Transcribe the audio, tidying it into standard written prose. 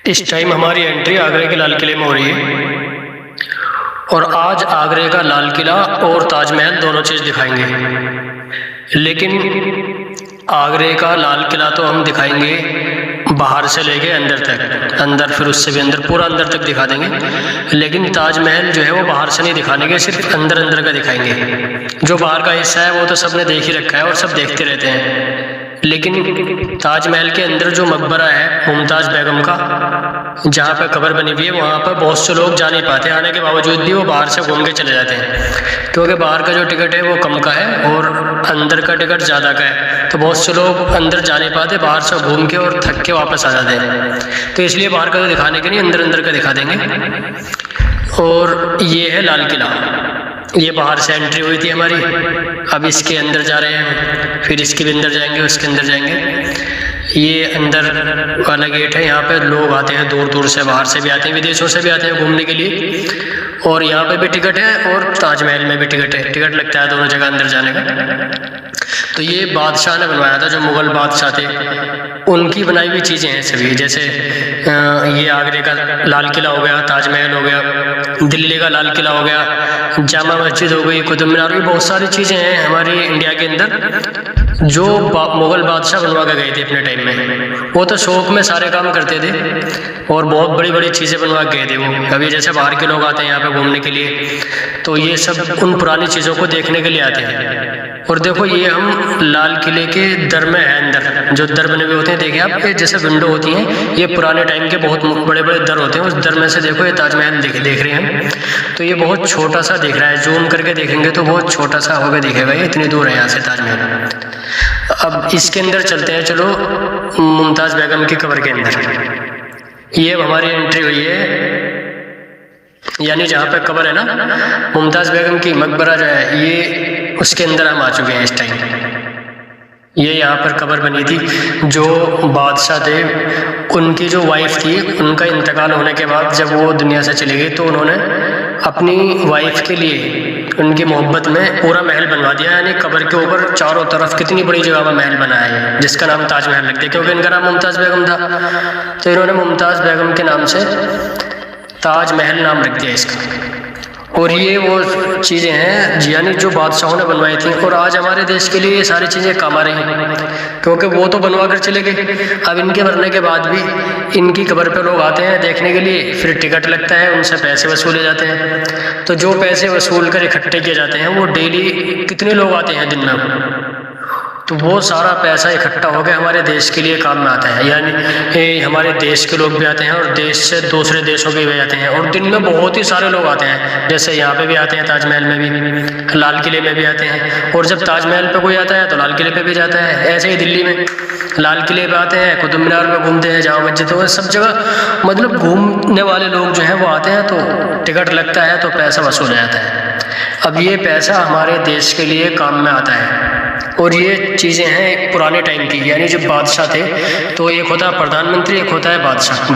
इस टाइम हमारी एंट्री आगरे के लाल किले में हो रही है और आज आगरे का लाल किला और ताजमहल दोनों चीज़ दिखाएंगे। लेकिन आगरे का लाल किला तो हम दिखाएंगे बाहर से लेके अंदर तक, अंदर फिर उससे भी अंदर, पूरा अंदर तक दिखा देंगे। लेकिन ताजमहल जो है वो बाहर से नहीं दिखाने, सिर्फ अंदर अंदर का दिखाएंगे। जो बाहर का हिस्सा है वो तो सबने देख ही रखा है और सब देखते रहते हैं। लेकिन ताजमहल के अंदर जो मकबरा है मुमताज़ बेगम का, जहाँ पर कब्र बनी हुई है, वहाँ पर बहुत से लोग जा नहीं पाते। आने के बावजूद भी वो बाहर से घूम के चले जाते हैं, क्योंकि बाहर का जो टिकट है वो कम का है और अंदर का टिकट ज़्यादा का है। तो बहुत से लोग अंदर जा नहीं पाते, बाहर से घूम के और थक के वापस आ जाते हैं। तो इसलिए बाहर का तो दिखाने के नहीं, अंदर अंदर का दिखा देंगे। और ये है लाल किला, ये बाहर से एंट्री हुई थी हमारी। अब इसके अंदर जा रहे हैं, फिर इसके भी अंदर जाएंगे, उसके अंदर जाएंगे। ये अंदर वाला गेट है, यहाँ पे लोग आते हैं दूर दूर से, बाहर से भी आते हैं, विदेशों से भी आते हैं घूमने के लिए। और यहाँ पे भी टिकट है और ताजमहल में भी टिकट है, टिकट लगता है दोनों जगह अंदर जाने का। तो ये बादशाह ने बनवाया था, जो मुग़ल बादशाह थे उनकी बनाई हुई चीज़ें हैं सभी। जैसे ये आगरे का लाल किला हो गया, ताजमहल हो गया, दिल्ली का लाल किला हो गया, जामा मस्जिद हो गई, कुतुब मीनार हो गई, बहुत सारी चीज़ें हैं हमारी इंडिया के अंदर जो मुग़ल बादशाह बनवा के गए थे अपने टाइम में। वो तो शौक में सारे काम करते थे और बहुत बड़ी बड़ी चीज़ें बनवा के गए थे वो। अभी जैसे बाहर के लोग आते हैं यहाँ पे घूमने के लिए, तो ये सब उन पुरानी चीज़ों को देखने के लिए आते हैं। और देखो ये हम लाल किले के दर में है, अंदर जो दर बने हुए होते हैं, देखिए आप, ये जैसे विंडो होती हैं, ये पुराने टाइम के बहुत बड़े बड़े दर होते हैं। उस दर में से देखो ये ताजमहल देख रहे हैं। तो ये बहुत छोटा सा दिख रहा है, जूम करके देखेंगे तो बहुत छोटा सा होकर दिखेगा, ये इतनी दूर है यहाँ से ताजमहल। अब इसके अंदर चलते हैं, चलो मुमताज़ बेगम की कब्र के अंदर। ये हमारी एंट्री हुई है, यानी जहाँ पे कब्र है ना मुमताज़ बेगम की, मकबरा जो है, ये उसके अंदर हम आ चुके हैं इस टाइम। ये यहाँ पर कब्र बनी थी, जो बादशाह थे उनकी जो वाइफ थी, उनका इंतकाल होने के बाद जब वो दुनिया से चली गई तो उन्होंने अपनी वाइफ के लिए, उनकी मोहब्बत में पूरा महल बनवा दिया। यानी कब्र के ऊपर चारों तरफ कितनी बड़ी जगह पर महल बनाया है, जिसका नाम ताजमहल रख दिया, क्योंकि इनका नाम मुमताज़ बेगम था। तो इन्होंने मुमताज़ बेगम के नाम से ताजमहल नाम रख दिया इसका। और ये वो चीज़ें हैं यानी जो बादशाहों ने बनवाई थी, और आज हमारे देश के लिए ये सारी चीज़ें काम आ रही हैं, क्योंकि वो तो बनवा कर चले गए। अब इनके मरने के बाद भी इनकी कब्र पे लोग आते हैं देखने के लिए, फिर टिकट लगता है, उनसे पैसे वसूले जाते हैं। तो जो पैसे वसूल कर इकट्ठे किए जाते हैं, वो डेली कितने लोग आते हैं दिन में, तो वो सारा पैसा इकट्ठा होकर हमारे देश के लिए काम में आता है। यानी हमारे देश के लोग भी आते हैं और देश से दूसरे देशों के भी आते हैं, और दिन में बहुत ही सारे लोग आते हैं। जैसे यहाँ पे भी आते हैं, ताजमहल में भी, लाल किले में भी आते हैं। और जब ताजमहल पे कोई आता है तो लाल किले पे भी जाता है। ऐसे ही दिल्ली में लाल किले पे आते हैं, कुतुब मीनार में घूमते हैं, जामा मस्जिद हो, सब जगह मतलब घूमने वाले लोग जो हैं वो आते हैं, तो टिकट लगता है तो पैसा वसूल जाता है। अब ये पैसा हमारे देश के लिए काम में आता है। और ये चीज़ें हैं पुराने टाइम की, यानी जब बादशाह थे तो एक होता है प्रधानमंत्री, एक होता है बादशाह।